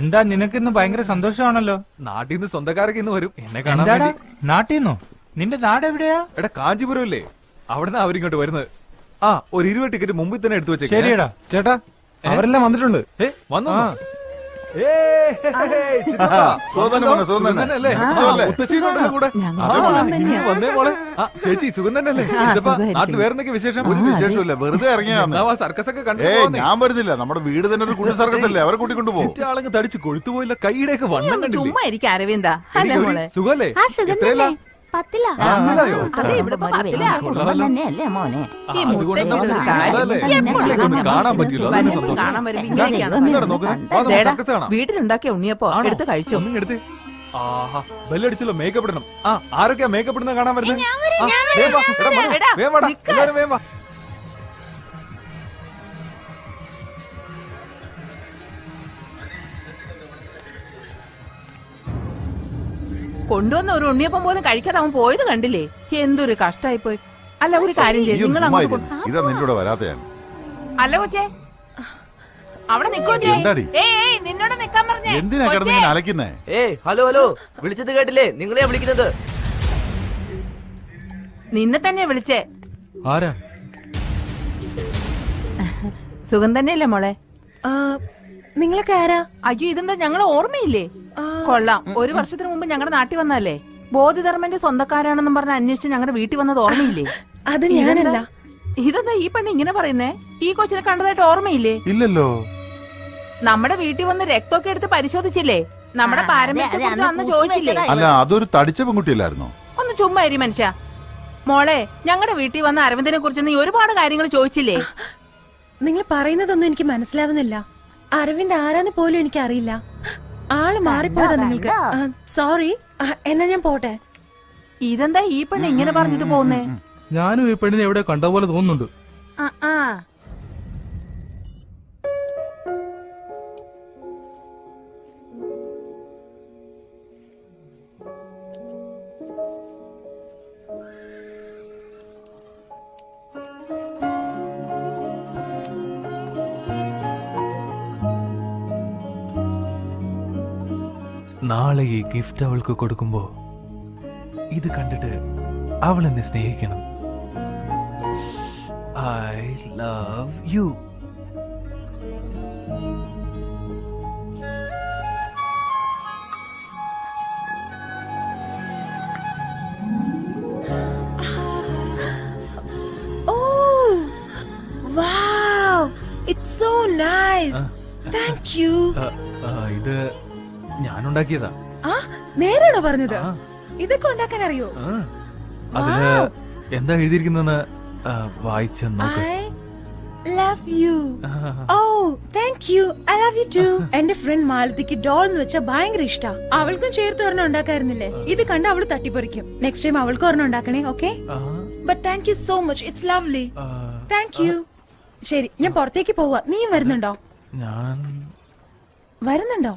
എന്താ നിനക്കിന്ന് ഭയങ്കര സന്തോഷമാണല്ലോ? നാട്ടിൽ നിന്ന് സ്വന്തക്കാരൊക്കെ ഇന്ന് വരും എന്നെ കാണാൻ വേണ്ടി. നാട്ടിന്നോ? നിന്റെ നാട് എവിടെയാ? എടാ കാഞ്ചീപുരം ഇല്ലേ, അവിടുന്ന് അവരിങ്ങോട്ട് വരുന്നത്. ആ ഒരു 20 ടിക്കറ്റ് മുമ്പിൽ തന്നെ എടുത്തു വെച്ചേ. ശരിയടാ ചേട്ടാ, അവരെല്ലാം വന്നിട്ടുണ്ട്. വന്നു. ചേച്ചി സുഖം തന്നെയല്ലേ? നാട്ടിൽ വേറെന്തൊക്കെ വിശേഷം? ഒരു വിശേഷമില്ല, വെറുതെ ഇറങ്ങിയാ. സർക്കസ് ഒക്കെ കണ്ടു. ഞാൻ വരുന്നില്ല, നമ്മുടെ വീട് തന്നെ ഒരു കുട്ടി സർക്കസ് അല്ലേ, അവരെ കൂട്ടിക്കൊണ്ടു പോകും. ആളങ്ങ് തടിച്ചു കൊഴുത്തുപോയില്ല, കൈയുടെയൊക്കെ വണ്ണം കണ്ടില്ലേ? ചുമ്മാ ഇരിക്കും അരവിന്ദ. സുഖല്ലേ? പത്തില്ല കാണാൻ പറ്റില്ല. വീട്ടിലുണ്ടാക്കിയ ഉണ്ണിയപ്പോ എടുത്ത് കഴിച്ചു. എടുത്ത് ബെല്ലടിച്ചല്ലോ. മേക്കപ്പ് ഇടണം. ആരൊക്കെയാ മേക്കപ്പ് ഇടുന്ന കാണാൻ വരുന്നത്? വേവാ. കൊണ്ടുവന്ന ഒരു ഉണ്ണിയപ്പം പോലും കഴിക്കാതെ അവൻ പോയത് കണ്ടില്ലേ? എന്തൊരു കഷ്ടായി പോയി. അല്ല ഒരു കാര്യം ചെയ്യും, നിങ്ങൾ ഇതാ നിന്നോട് വരാത്തയാണ്. അല്ല കൊച്ചേ, അവിടെ നിക്കോ. നിന്നോട് നിക്കാൻ പറഞ്ഞേ. എന്തിനാ കിടന്നിങ്ങനെ അലക്കുന്നേ? ഹലോ വിളിച്ചത് കേട്ടില്ലേ? നിങ്ങളെയാ വിളിക്കുന്നത്. നിന്നെ തന്നെ വിളിച്ചേ. ആരാ? സുഖം തന്നെയല്ലേ മോളെ? നിങ്ങളൊക്കെ ആരാ? അയ്യോ, ഇതെന്താ ഞങ്ങളെ ഓർമ്മയില്ലേ? കൊള്ളാം, 1 വർഷത്തിന് മുമ്പ് ഞങ്ങളുടെ നാട്ടിൽ വന്നല്ലേ. ബോധിധർമ്മന്റെ സ്വന്തക്കാരാണെന്നും പറഞ്ഞ് അന്വേഷിച്ച് ഞങ്ങളുടെ വീട്ടിൽ വന്നത് ഓർമ്മയില്ലേ? അത് ഞാനല്ല. ഇതെന്താ ഈ പെണ്ണ് ഇങ്ങനെ പറയുന്നേ? ഈ കൊച്ചിനെ കണ്ടതായിട്ട് ഓർമ്മയില്ലേ? ഇല്ലല്ലോ. നമ്മുടെ വീട്ടിൽ വന്ന് രക്തമൊക്കെ എടുത്ത് പരിശോധിച്ചില്ലേ? നമ്മുടെ പാരമ്പര്യത്തെ കുറിച്ച് അന്ന് ചോദിച്ചില്ലേ? അല്ല, അതൊരു തടിച്ച പെൺകുട്ടിയല്ലായിരുന്നോ? ഒന്ന് ചുമ്മാ ഇരി മനുഷ്യ. മോളെ, ഞങ്ങളുടെ വീട്ടിൽ വന്ന അരവിന്ദനെ കുറിച്ച് നീ ഒരുപാട് കാര്യങ്ങൾ ചോദിച്ചില്ലേ? നിങ്ങൾ പറയുന്നതൊന്നും എനിക്ക് മനസ്സിലാവുന്നില്ല. അരവിന്ദ് ആരാന്ന് പോലും എനിക്ക് അറിയില്ല. ആള് മാറിപ്പോയതാ നിങ്ങൾക്ക്. സോറി. എന്നാ ഞാൻ പോട്ടെ. ഇതെന്താ ഈ പെണ്ണ് ഇങ്ങനെ പറഞ്ഞിട്ട് പോകുന്നേ? ഞാനും ഈ പെണ്ണിനെ എവിടെ കണ്ട പോലെ തോന്നുന്നുണ്ട്. നാളെ ഈ ഗിഫ്റ്റ് അവൾക്ക് കൊടുക്കുമ്പോ ഇത് കണ്ടിട്ട് അവൾ എന്നെ സ്നേഹിക്കണം. I love you. ഇത് ഞാനുണ്ടാക്കിയതാ. നേരാണോ പറഞ്ഞത്? ഇതൊക്കെ ഉണ്ടാക്കാൻ അറിയോ? അതില് എന്താ എഴുതിയിരിക്കുന്നെന്ന് വായിച്ചു നോക്ക്. love you. Oh, thank you. I love you too. എന്റെ ഫ്രണ്ട് മാലതിക്ക് ഡോൾ എന്ന് വെച്ചാ ഭയങ്കര ഇഷ്ടാ. അവൾക്കും ചേർത്ത് ഒരെണ്ണം ഉണ്ടാക്കായിരുന്നില്ലേ? ഇത് കണ്ട് അവള് തട്ടിപ്പറിക്കും. നെക്സ്റ്റ് ടൈം അവൾക്ക് ഒരെണ്ണം ഉണ്ടാക്കണേ, okay? But thank you so much. It's lovely. Thank you. ശരി, ഞാൻ പുറത്തേക്ക് പോവാ. നീ വരുന്നുണ്ടോ? ഞാൻ വരുന്നുണ്ടോ?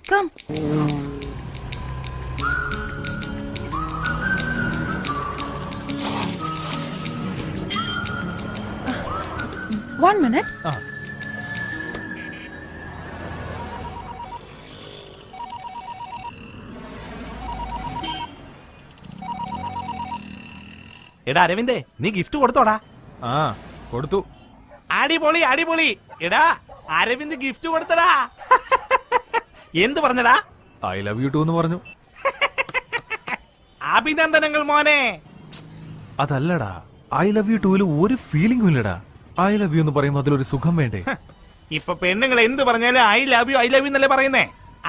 Come. One minute. എടാ അരവിന്ദേ, നീ ഗിഫ്റ്റ് കൊടുത്തോടാ? കൊടുത്തു. അടിപൊളി അടിപൊളി. എടാ അരവിന്ദ് ഗിഫ്റ്റ് കൊടുത്തടാ. എന്ത് പറഞ്ഞടാ? ഐ ലവ് യു ടു എന്ന് പറഞ്ഞു. അഭിനന്ദനങ്ങൾ മോനെ. അതല്ലടാ, ഐ ലവ് യു ടൂല് ഒരു ഫീലിംഗും ഇല്ലടാ. ഐ ലവ് യു എന്ന് പറയുമ്പോ അതിലൊരു സുഖം വേണ്ടേ? ഇപ്പൊ പെണ്ണുങ്ങൾ എന്ത് പറഞ്ഞാലും ഐ ലവ് യു എന്നല്ലേ പറയുന്നേ.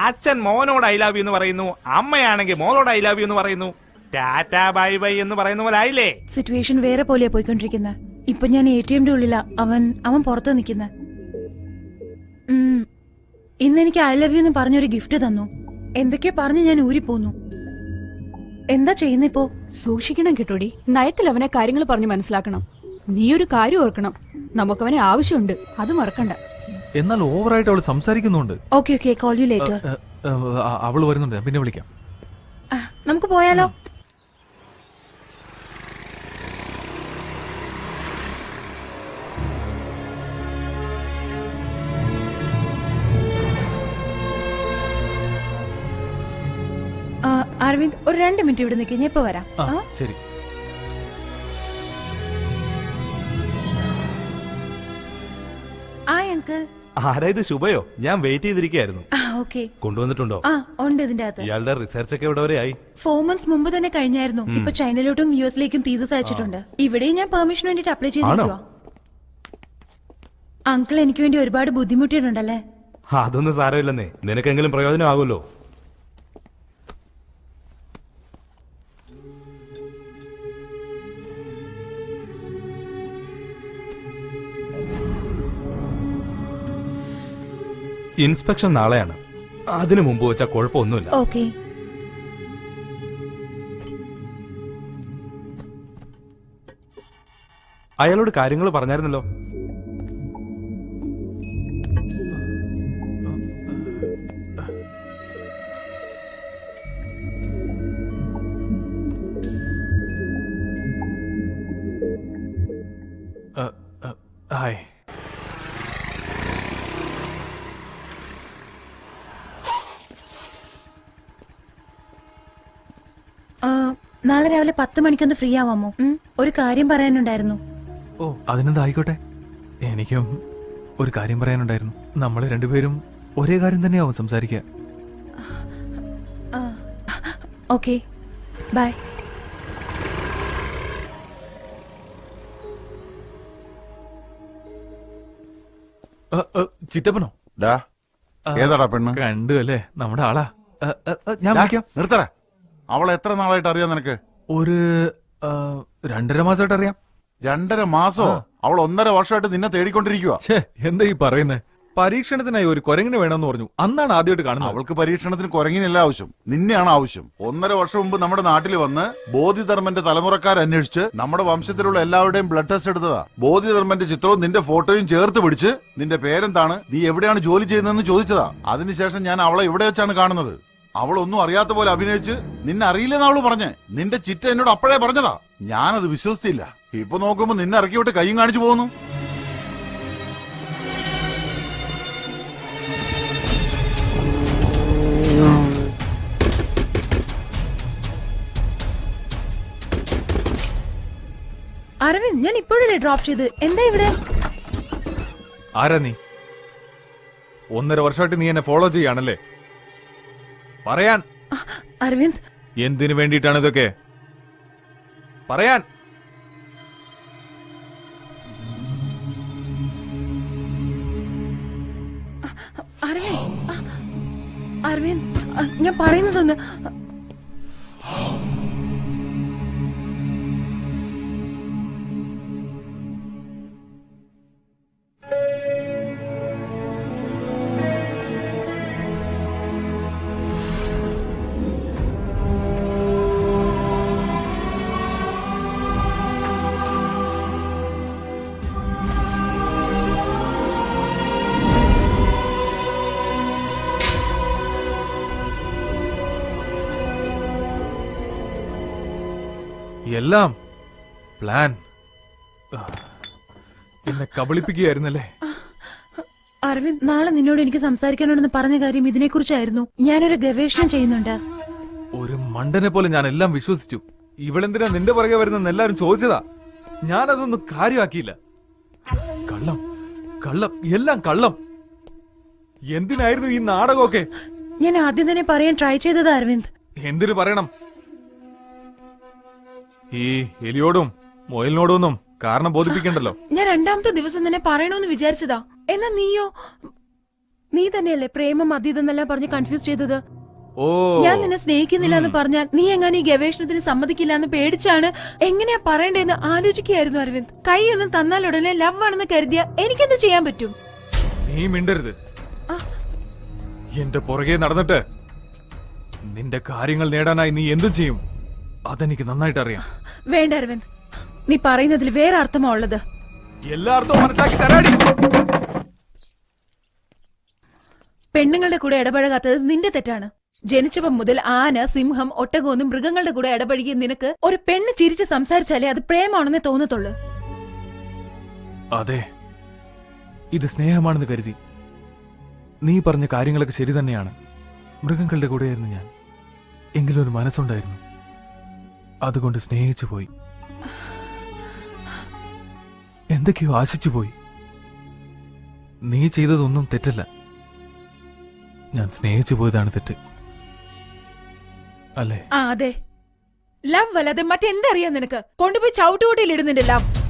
അച്ഛൻ മോനോട് ഐ ലവ് യു എന്ന് പറയുന്നു, അമ്മയാണെങ്കിൽ മോളോട് ഐ ലവ് യു എന്ന് പറയുന്നു. ടാറ്റാ ബൈ ബൈ എന്ന് പറയുന്ന പോലെ ആയില്ലേ? സിറ്റുവേഷൻ വേറെ പോലെയാ പോയിക്കൊണ്ടിരിക്കുന്നത്. ഇപ്പൊ ഞാൻ ATMന്റെ ഉള്ളിലാ, അവൻ പുറത്ത് നിൽക്കുന്ന. ഇന്ന് എനിക്ക് ഐ ലവ് യു എന്ന് പറഞ്ഞൊരു ഗിഫ്റ്റ് തന്നു. എന്തൊക്കെയോ പറഞ്ഞ് ഞാൻ ഊരിപ്പോന്നു. എന്താ ചെയ്യുന്നിപ്പോ? സൂക്ഷിക്കണം കേട്ടോടി. നയത്തിൽ അവനെ കാര്യങ്ങൾ പറഞ്ഞ് മനസ്സിലാക്കണം. നീ ഒരു കാര്യം ഓർക്കണം, നമുക്കവനെ ആവശ്യമുണ്ട്, അത് മറക്കണ്ട. എന്നാൽ ഓവറായിട്ട് അവള് സംസാരിക്കുന്നുണ്ട്. Okay okay, call you later. അവള് വരുന്നുണ്ട്, പിന്നെ വിളിക്കാം. നമുക്ക് പോയാലോ? അരവിന്ദ് ഒരു 2 മിനിറ്റ് ഇവിടെ നിൽക്കുക, ഞാൻ ഇപ്പൊ വരാം. ആ ശരി. അങ്കിൾ. ആരായത്? ശുഭയോ? ഞാൻ വെയിറ്റ് ചെയ്തിരിക്കുകയായിരുന്നു. ഓക്കെ. കൊണ്ടുവന്നിട്ടുണ്ടോ? ഉണ്ട് ഇതിന്റെ അകത്ത്. ഇയാളുടെ റിസർച്ച് ഒക്കെ ഇവിടെ വരെ ആയി? 4 months മുമ്പ് തന്നെ കഴിഞ്ഞായിരുന്നു. ഇപ്പൊ ചൈനയിലോട്ടും യുഎസിലേക്കും തീസസ് അയച്ചിട്ടുണ്ട്. ഇവിടെയും ഞാൻ പെർമിഷൻ വേണ്ടിട്ട് അപ്ലൈ ചെയ്തിരിക്കുവാ. അങ്കിൾ എനിക്ക് വേണ്ടി ഒരുപാട് ബുദ്ധിമുട്ടിയിട്ടുണ്ടല്ലേ? അതൊന്നും സാരമില്ലെന്നേ, നിനക്കെങ്കിലും പ്രയോജനമാകുമല്ലോ. ഇൻസ്പെക്ഷൻ നാളെയാണ്. അതിനു മുമ്പ് വെച്ചാൽ കുഴപ്പമൊന്നുമില്ല. ഓക്കെ. അയാളോട് കാര്യങ്ങൾ പറഞ്ഞായിരുന്നല്ലോ. ഹായ്. നാളെ രാവിലെ 10 മണിക്കൊന്ന് ഫ്രീ ആവാമോ? ഒരു കാര്യം പറയാനുണ്ടായിരുന്നു. ഓ അതിനെന്താ, ആയിക്കോട്ടെ. എനിക്കും ഒരു കാര്യം പറയാനുണ്ടായിരുന്നു. നമ്മൾ രണ്ടുപേരും ഒരേ കാര്യം തന്നെയാവും സംസാരിക്കുക. Okay, bye. ചിറ്റപ്പനോ? ഡാ, ഏതാടാ പെണ്ണ്? കണ്ടു അല്ലേ, നമ്മുടെ ആളാ. ഞാൻ വിളിക്കാം. നിർത്തറ. അവളെ എത്ര നാളായിട്ട് അറിയാം നിനക്ക്? ഒരു 2.5 മാസമായിട്ട് അറിയാം. 2.5 മാസോ? അവൾ 1.5 വർഷമായിട്ട് നിന്നെ തേടിക്കൊണ്ടിരിക്കുക. എന്താ ഈ പറയുന്നേ? പരീക്ഷണത്തിനായി ഒരു കുരങ്ങിന് വേണമെന്ന് പറഞ്ഞു. അന്നാണ് ആദ്യമായിട്ട് കാണുന്നത്. അവൾക്ക് പരീക്ഷണത്തിന് കുരങ്ങിനല്ല ആവശ്യം, നിന്നെയാണ് ആവശ്യം. 1.5 വർഷം മുമ്പ് നമ്മുടെ നാട്ടിൽ വന്ന് ബോധിധർമ്മന്റെ തലമുറക്കാരന്വേഷിച്ച് നമ്മുടെ വംശത്തിലുള്ള എല്ലാവരുടെയും ബ്ലഡ് ടെസ്റ്റ് എടുത്തതാ. ബോധിധർമ്മന്റെ ചിത്രവും നിന്റെ ഫോട്ടോയും ചേർത്ത് പിടിച്ച് നിന്റെ പേരെന്താണ്, നീ എവിടെയാണ് ജോലി ചെയ്യുന്നതെന്ന് ചോദിച്ചതാ. അതിനുശേഷം ഞാൻ അവളെ ഇവിടെ വെച്ചാണ് കാണുന്നത്. അവളൊന്നും അറിയാത്ത പോലെ അഭിനയിച്ച് നിന്നെ അറിയില്ലെന്ന് അവള് പറഞ്ഞേ. നിന്റെ ചിറ്റ എന്നോട് അപ്പോഴേ പറഞ്ഞതാ. ഞാനത് വിശ്വസിച്ചില്ല. ഇപ്പൊ നോക്കുമ്പോ നിന്നെ ഇറക്കി വിട്ട് കൈയും കാണിച്ചു പോകുന്നു. അരവിന്ദ്, ഞാൻ ഇപ്പോഴല്ലേ ഡ്രോപ്പ് ചെയ്ത്. എന്താ ഇവിടെ? ആരാ നീ? 1.5 വർഷമായിട്ട് നീ എന്നെ ഫോളോ ചെയ്യാണല്ലേ? പറയാൻ. അരവിന്ദ്, എന്തിനു വേണ്ടിയിട്ടാണ് ഇതൊക്കെ? പറയാൻ. അരവിന്ദ്, ഞാൻ പറയുന്നതൊന്ന്. എല്ലാം പ്ലാൻ. എന്നെ കബളിപ്പിക്കുകയായിരുന്നല്ലേ? അരവിന്ദ്, നാളെ നിന്നോട് എനിക്ക് സംസാരിക്കാനുണ്ടെന്ന് പറഞ്ഞ കാര്യം ഇതിനെക്കുറിച്ചായിരുന്നു. ഞാനൊരു ഗവേഷണം ചെയ്യുന്നുണ്ട്. ഒരു മണ്ടനെ പോലെ ഞാൻ എല്ലാം വിശ്വസിച്ചു. ഇവളെന്തിനാ നിന്റെ പുറകെ വരുന്നെന്ന് എല്ലാരും ചോദിച്ചതാ. ഞാനതൊന്നും കാര്യമാക്കിയില്ല. കള്ളം, കള്ളം, എല്ലാം കള്ളം. എന്തിനായിരുന്നു ഈ നാടകമൊക്കെ? ഞാൻ ആദ്യം തന്നെ പറയാൻ ട്രൈ ചെയ്തത് അരവിന്ദ്. എന്തിനു പറയണം? ഈ എലിയോടും മൊയലിനോടും ഒന്നും കാരണം ബോധിപ്പിക്കണ്ടല്ലോ. ഞാൻ 2ാമത്തെ ദിവസം തന്നെ പറയണമെന്ന് വിചാരിച്ചതാ. എന്നാ നീയോ? നീ തന്നെയല്ലേ പ്രേമം അതീതെന്നെല്ലാം പറഞ്ഞ് കൺഫ്യൂസ് ചെയ്തത്. ഓ, ഞാൻ നിന്നെ സ്നേഹിക്കുന്നില്ല എന്ന് പറഞ്ഞാൽ നീ എങ്ങനെ ഈ ഗവേഷണത്തിന് സമ്മതിക്കില്ല എന്ന് പേടിച്ചാണ് എങ്ങനെയാ പറയണ്ടേന്ന് ആലോചിക്കുകയായിരുന്നു അരവിന്ദ്. കൈയൊന്നും തന്നാൽ ഉടനെ ലവ് ആണെന്ന് കരുതിയ എനിക്കെന്ത് ചെയ്യാൻ പറ്റും? നീ മിണ്ടരുത്. എന്റെ പുറകെ നടന്നിട്ട് നിന്റെ കാര്യങ്ങൾ നേടാനായി നീ എന്തും ചെയ്യും. അതെനിക്ക് നന്നായിട്ട് അറിയാം. വേണ്ട അരവിന്ദ്, നീ പറയുന്നതിൽ വേറെ അർത്ഥമാ ഉള്ളത്. എല്ലാ അർത്ഥവും മനസ്സിലാക്കി തരാടി. പെണ്ണുങ്ങളുടെ കൂടെ ഇടപഴകാത്തത് നിന്റെ തെറ്റാണ്. ജനിച്ചപ്പം മുതൽ ആന, സിംഹം, ഒട്ടകമൊന്നും മൃഗങ്ങളുടെ കൂടെ ഇടപഴകിയ നിനക്ക് ഒരു പെണ്ണ് ചിരിച്ച് സംസാരിച്ചാലേ അത് പ്രേമാണെന്നേ തോന്നത്തുള്ളൂ. അതെ, ഇത് സ്നേഹമാണെന്ന് കരുതി. നീ പറഞ്ഞ കാര്യങ്ങളൊക്കെ ശരി തന്നെയാണ്. മൃഗങ്ങളുടെ കൂടെയായിരുന്നു ഞാൻ. എങ്കിലും ഒരു മനസ്സുണ്ടായിരുന്നു. അതുകൊണ്ട് സ്നേഹിച്ചു പോയി. എന്തൊക്കെയോ ആശിച്ചു പോയി. നീ ചെയ്തതൊന്നും തെറ്റല്ല. ഞാൻ സ്നേഹിച്ചു പോയതാണ് തെറ്റ്, അല്ലേ? ആ അതെ, ലവ് അല്ലാതെ മറ്റെന്തറിയാം നിനക്ക്? കൊണ്ടുപോയി ചവിട്ടുകൂട്ടിയിൽ ഇടുന്നുണ്ട് ലവ്.